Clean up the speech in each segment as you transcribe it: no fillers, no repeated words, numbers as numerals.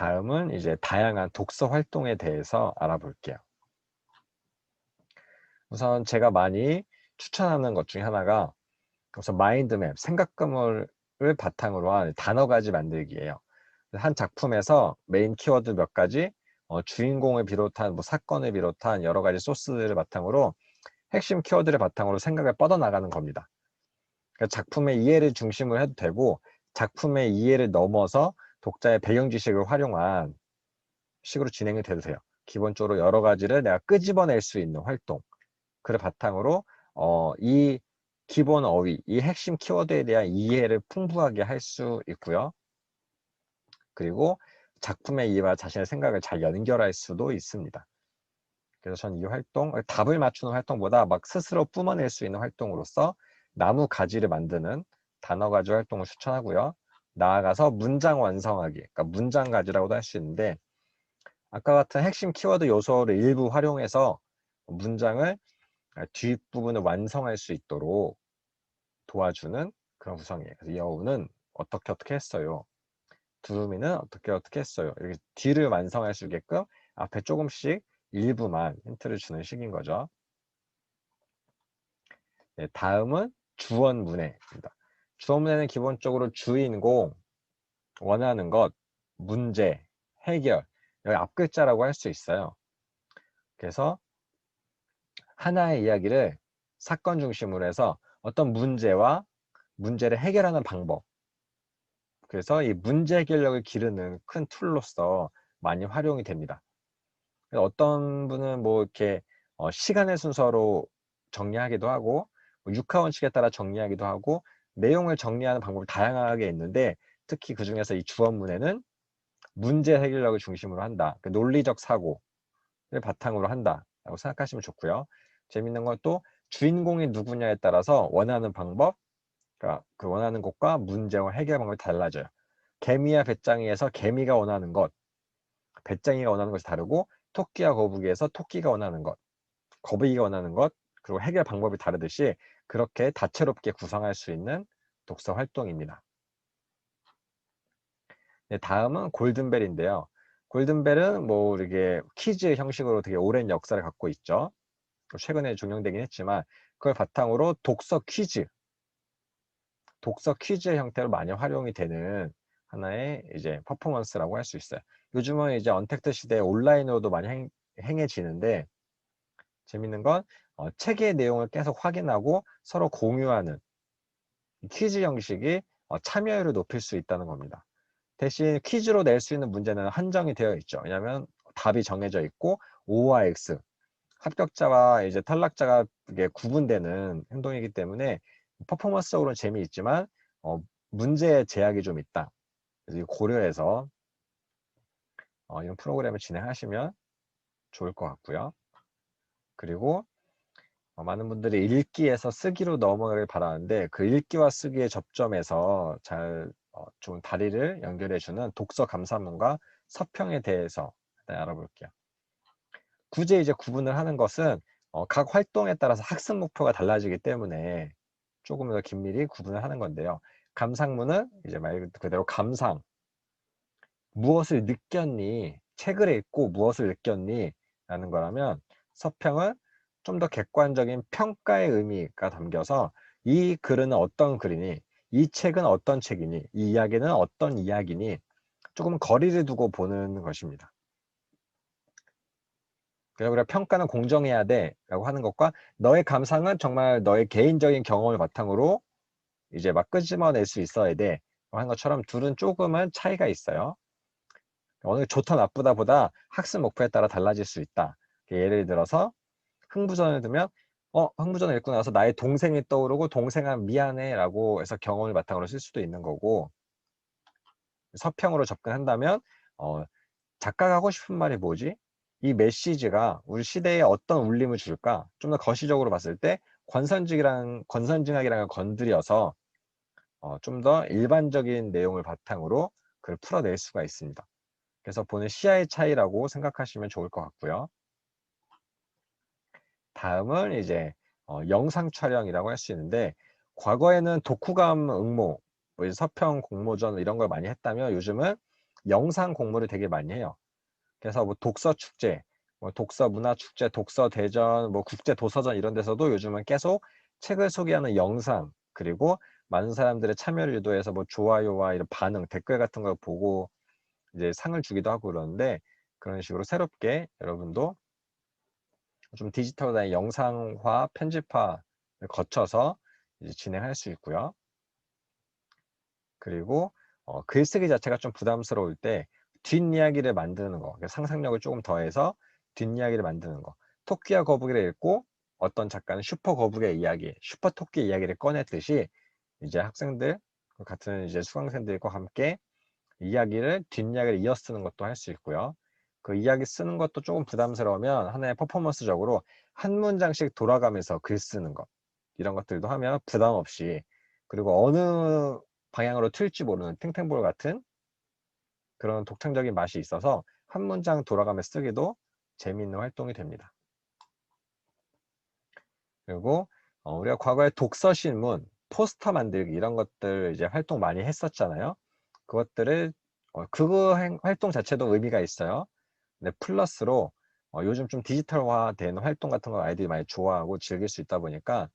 다음은 이제 다양한 독서 활동에 대해서 알아볼게요. 우선 제가 많이 추천하는 것 중에 하나가 우선 마인드맵, 생각금을 바탕으로 한 단어 가지 만들기예요. 한 작품에서 메인 키워드 몇 가지, 주인공을 비롯한 뭐 사건을 비롯한 여러 가지 소스들을 바탕으로 핵심 키워드를 바탕으로 생각을 뻗어나가는 겁니다. 그러니까 작품의 이해를 중심으로 해도 되고 작품의 이해를 넘어서 독자의 배경 지식을 활용한 식으로 진행이 돼도 돼요. 기본적으로 여러 가지를 내가 끄집어낼 수 있는 활동, 그를 바탕으로 이 기본 어휘, 이 핵심 키워드에 대한 이해를 풍부하게 할 수 있고요. 그리고 작품의 이해와 자신의 생각을 잘 연결할 수도 있습니다. 그래서 저는 이 활동, 답을 맞추는 활동보다 막 스스로 뿜어낼 수 있는 활동으로서 나무 가지를 만드는 단어 가지 활동을 추천하고요. 나아가서 문장 완성하기, 그러니까 문장 가지라고도 할 수 있는데 아까 같은 핵심 키워드 요소를 일부 활용해서 문장을 뒷부분을 완성할 수 있도록 도와주는 그런 구성이에요. 그래서 여우는 어떻게 했어요. 두루미는 어떻게 했어요. 이렇게 뒤를 완성할 수 있게끔 앞에 조금씩 일부만 힌트를 주는 식인 거죠. 네, 다음은 주어문해입니다. 주어문해는 기본적으로 주인공, 원하는 것, 문제, 해결, 여기 앞글자라고 할 수 있어요. 그래서 하나의 이야기를 사건 중심으로 해서 어떤 문제와 문제를 해결하는 방법, 그래서 이 문제 해결력을 기르는 큰 툴로서 많이 활용이 됩니다. 어떤 분은 뭐 이렇게 시간의 순서로 정리하기도 하고 뭐 육하원칙에 따라 정리하기도 하고 내용을 정리하는 방법이 다양하게 있는데 특히 그 중에서 이 주어문에는 문제 해결력을 중심으로 한다. 그 논리적 사고를 바탕으로 한다라고 생각하시면 좋고요. 재밌는 건 또 주인공이 누구냐에 따라서 원하는 방법, 그러니까 그 원하는 것과 문제와 해결 방법이 달라져요. 개미와 배짱이에서 개미가 원하는 것, 배짱이가 원하는 것이 다르고 토끼와 거북이에서 토끼가 원하는 것, 거북이가 원하는 것, 그리고 해결 방법이 다르듯이 그렇게 다채롭게 구성할 수 있는 독서 활동입니다. 네, 다음은 골든벨인데요. 골든벨은 뭐 이렇게 퀴즈 형식으로 되게 오랜 역사를 갖고 있죠. 최근에 종영되긴 했지만 그걸 바탕으로 독서 퀴즈의 형태로 많이 활용이 되는 하나의 이제 퍼포먼스라고 할 수 있어요. 요즘은 이제 언택트 시대에 온라인으로도 많이 행해지는데 재밌는 건 책의 내용을 계속 확인하고 서로 공유하는 퀴즈 형식이 참여율을 높일 수 있다는 겁니다. 대신 퀴즈로 낼 수 있는 문제는 한정이 되어 있죠. 왜냐하면 답이 정해져 있고 O와 X, 합격자와 이제 탈락자가 이게 구분되는 행동이기 때문에 퍼포먼스적으로는 재미있지만 문제의 제약이 좀 있다. 그래서 이거 고려해서 이런 프로그램을 진행하시면 좋을 것 같고요. 그리고 많은 분들이 읽기에서 쓰기로 넘어가길 바라는데 그 읽기와 쓰기의 접점에서 잘 좋은 다리를 연결해주는 독서 감사문과 서평에 대해서 알아볼게요. 굳이 이제 구분을 하는 것은 각 활동에 따라서 학습 목표가 달라지기 때문에 조금 더 긴밀히 구분을 하는 건데요. 감상문은 이제 말 그대로 감상, 무엇을 느꼈니? 책을 읽고 무엇을 느꼈니? 라는 거라면 서평은 좀 더 객관적인 평가의 의미가 담겨서 이 글은 어떤 글이니? 이 책은 어떤 책이니? 이 이야기는 어떤 이야기니? 조금 거리를 두고 보는 것입니다. 그리고 평가는 공정해야 돼 라고 하는 것과 너의 감상은 정말 너의 개인적인 경험을 바탕으로 이제 막 끄집어낼 수 있어야 돼 하는 것처럼 둘은 조금은 차이가 있어요. 어느 좋다 나쁘다 보다 학습 목표에 따라 달라질 수 있다. 예를 들어서 흥부전을 두면 흥부전을 읽고 나서 나의 동생이 떠오르고 동생아 미안해 라고 해서 경험을 바탕으로 쓸 수도 있는 거고 서평으로 접근한다면 작가가 하고 싶은 말이 뭐지? 이 메시지가 우리 시대에 어떤 울림을 줄까? 좀 더 거시적으로 봤을 때 권선징악이랑 건드려서 좀 더 일반적인 내용을 바탕으로 그걸 풀어낼 수가 있습니다. 그래서 보는 시야의 차이라고 생각하시면 좋을 것 같고요. 다음은 이제 영상 촬영이라고 할 수 있는데 과거에는 독후감 응모, 뭐 서평 공모전 이런 걸 많이 했다면 요즘은 영상 공모를 되게 많이 해요. 그래서 뭐 독서 축제, 뭐 독서 문화 축제, 독서 대전, 뭐 국제 도서전 이런 데서도 요즘은 계속 책을 소개하는 영상, 그리고 많은 사람들의 참여를 유도해서 뭐 좋아요와 이런 반응, 댓글 같은 걸 보고 이제 상을 주기도 하고 그러는데, 그런 식으로 새롭게 여러분도 좀 디지털화된 영상화, 편집화를 거쳐서 이제 진행할 수 있고요. 그리고 글쓰기 자체가 좀 부담스러울 때 뒷이야기를 만드는 거, 그러니까 상상력을 조금 더해서 뒷이야기를 만드는 거. 토끼와 거북이를 읽고 어떤 작가는 슈퍼 거북이의 이야기, 슈퍼 토끼의 이야기를 꺼냈듯이, 이제 학생들 같은 이제 수강생들과 함께 이야기를 뒷이야기를 이어 쓰는 것도 할 수 있고요. 그 이야기 쓰는 것도 조금 부담스러우면 하나의 퍼포먼스적으로 한 문장씩 돌아가면서 글 쓰는 것, 이런 것들도 하면 부담 없이, 그리고 어느 방향으로 튈지 모르는 탱탱볼 같은 그런 독창적인 맛이 있어서 한 문장 돌아가면서 쓰기도 재미있는 활동이 됩니다. 그리고 우리가 과거에 독서 신문, 포스터 만들기 이런 것들 이제 활동 많이 했었잖아요. 그것들을 그거 활동 자체도 의미가 있어요. 근데 플러스로 요즘 좀 디지털화된 활동 같은 거 아이들이 많이 좋아하고 즐길 수 있다 보니까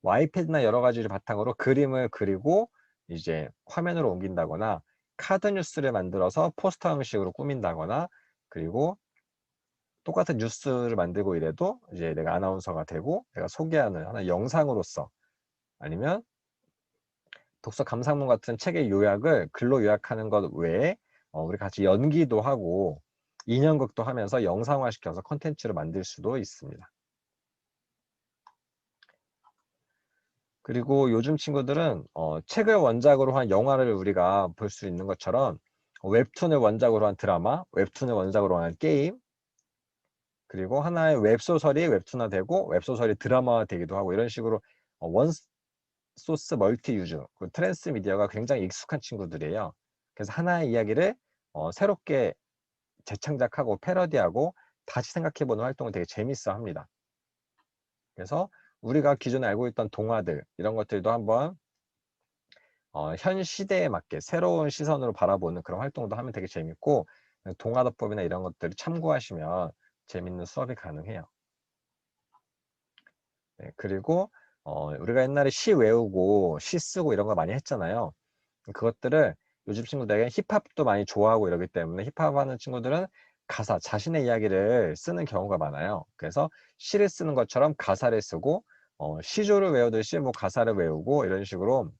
뭐 아이패드나 여러 가지를 바탕으로 그림을 그리고 이제 화면으로 옮긴다거나, 카드 뉴스를 만들어서 포스터 형식으로 꾸민다거나, 그리고 똑같은 뉴스를 만들고 이래도 이제 내가 아나운서가 되고 내가 소개하는 하나의 영상으로서, 아니면 독서 감상문 같은 책의 요약을 글로 요약하는 것 외에 우리 같이 연기도 하고 인형극도 하면서 영상화시켜서 콘텐츠를 만들 수도 있습니다. 그리고 요즘 친구들은 책을 원작으로 한 영화를 우리가 볼 수 있는 것처럼 웹툰을 원작으로 한 드라마, 웹툰을 원작으로 한 게임, 그리고 하나의 웹소설이 웹툰화되고 웹소설이 드라마화되기도 하고, 이런 식으로 원소스 멀티 유저, 그 트랜스미디어가 굉장히 익숙한 친구들이에요. 그래서 하나의 이야기를 새롭게 재창작하고 패러디하고 다시 생각해보는 활동을 되게 재밌어 합니다. 그래서 우리가 기존에 알고 있던 동화들 이런 것들도 한번 현 시대에 맞게 새로운 시선으로 바라보는 그런 활동도 하면 되게 재밌고, 동화도법이나 이런 것들을 참고하시면 재밌는 수업이 가능해요. 네, 그리고 우리가 옛날에 시 외우고 시 쓰고 이런 거 많이 했잖아요. 그것들을 요즘 친구들에게 힙합도 많이 좋아하고 이러기 때문에 힙합 하는 친구들은 가사, 자신의 이야기를 쓰는 경우가 많아요. 그래서 시를 쓰는 것처럼 가사를 쓰고 시조를 외우듯이 뭐 가사를 외우고 이런 식으로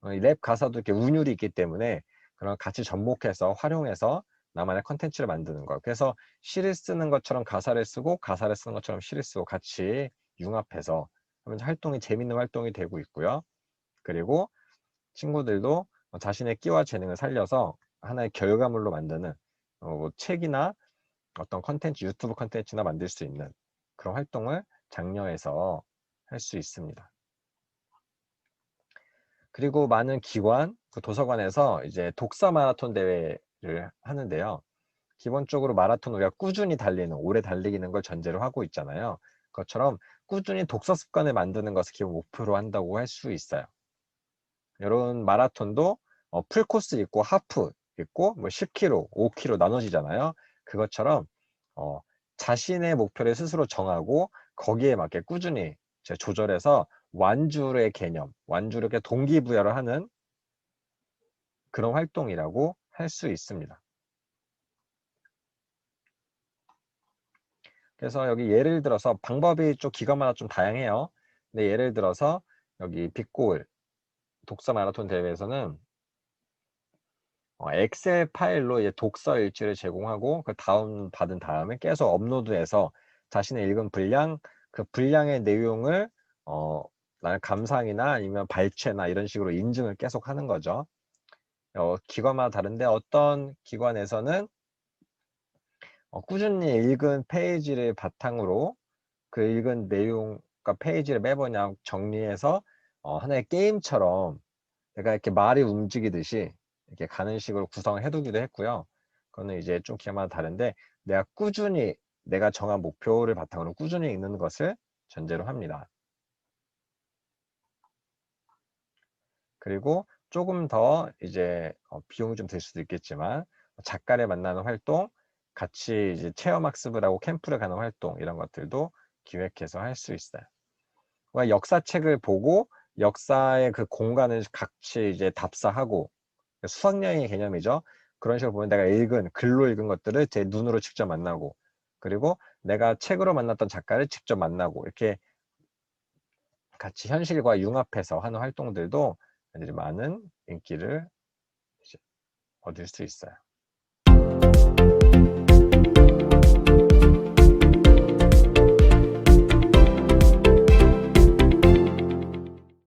랩 가사도 이렇게 운율이 있기 때문에 그런 같이 접목해서 활용해서 나만의 컨텐츠를 만드는 거예요. 그래서 시를 쓰는 것처럼 가사를 쓰고 가사를 쓰는 것처럼 시를 쓰고 같이 융합해서 하면 활동이 재밌는 활동이 되고 있고요. 그리고 친구들도 자신의 끼와 재능을 살려서 하나의 결과물로 만드는 뭐 책이나 어떤 컨텐츠, 유튜브 컨텐츠나 만들 수 있는 그런 활동을 장려해서 할 수 있습니다. 그리고 많은 기관, 그 도서관에서 이제 독서 마라톤 대회를 하는데요. 기본적으로 마라톤 우리가 꾸준히 달리는, 오래 달리는 걸 전제로 하고 있잖아요. 그것처럼 꾸준히 독서 습관을 만드는 것을 기본 목표로 한다고 할 수 있어요. 이런 마라톤도 풀코스 있고 하프 있고 뭐 10km, 5km 나눠지잖아요. 그것처럼 어, 자신의 목표를 스스로 정하고 거기에 맞게 꾸준히 조절해서 완주의 개념, 완주를 이렇게 동기부여를 하는 그런 활동이라고 할 수 있습니다. 그래서 여기 예를 들어서 방법이 좀 기관마다 좀 다양해요. 근데 예를 들어서 여기 빅골 독서 마라톤 대회에서는 엑셀 파일로 이제 독서 일지를 제공하고 그 다운 받은 다음에 계속 업로드해서 자신의 읽은 분량, 그 분량의 내용을 나의 감상이나 아니면 발췌나 이런 식으로 인증을 계속 하는 거죠. 기관마다 다른데 어떤 기관에서는 꾸준히 읽은 페이지를 바탕으로 그 읽은 내용, 과 페이지를 매번 그냥 정리해서 하나의 게임처럼 내가 이렇게 말이 움직이듯이 이렇게 가는 식으로 구성을 해두기도 했고요. 그거는 이제 좀 기간마다 다른데 내가 꾸준히 내가 정한 목표를 바탕으로 꾸준히 읽는 것을 전제로 합니다. 그리고 조금 더 이제 비용이 좀 들 수도 있겠지만 작가를 만나는 활동, 같이 이제 체험학습을 하고 캠프를 가는 활동 이런 것들도 기획해서 할 수 있어요. 그러니까 역사책을 보고 역사의 그 공간을 같이 이제 답사하고 수학여행의 개념이죠. 그런 식으로 보면 내가 글로 읽은 것들을 제 눈으로 직접 만나고 그리고 내가 책으로 만났던 작가를 직접 만나고 이렇게 같이 현실과 융합해서 하는 활동들도 많은 인기를 이제 얻을 수 있어요.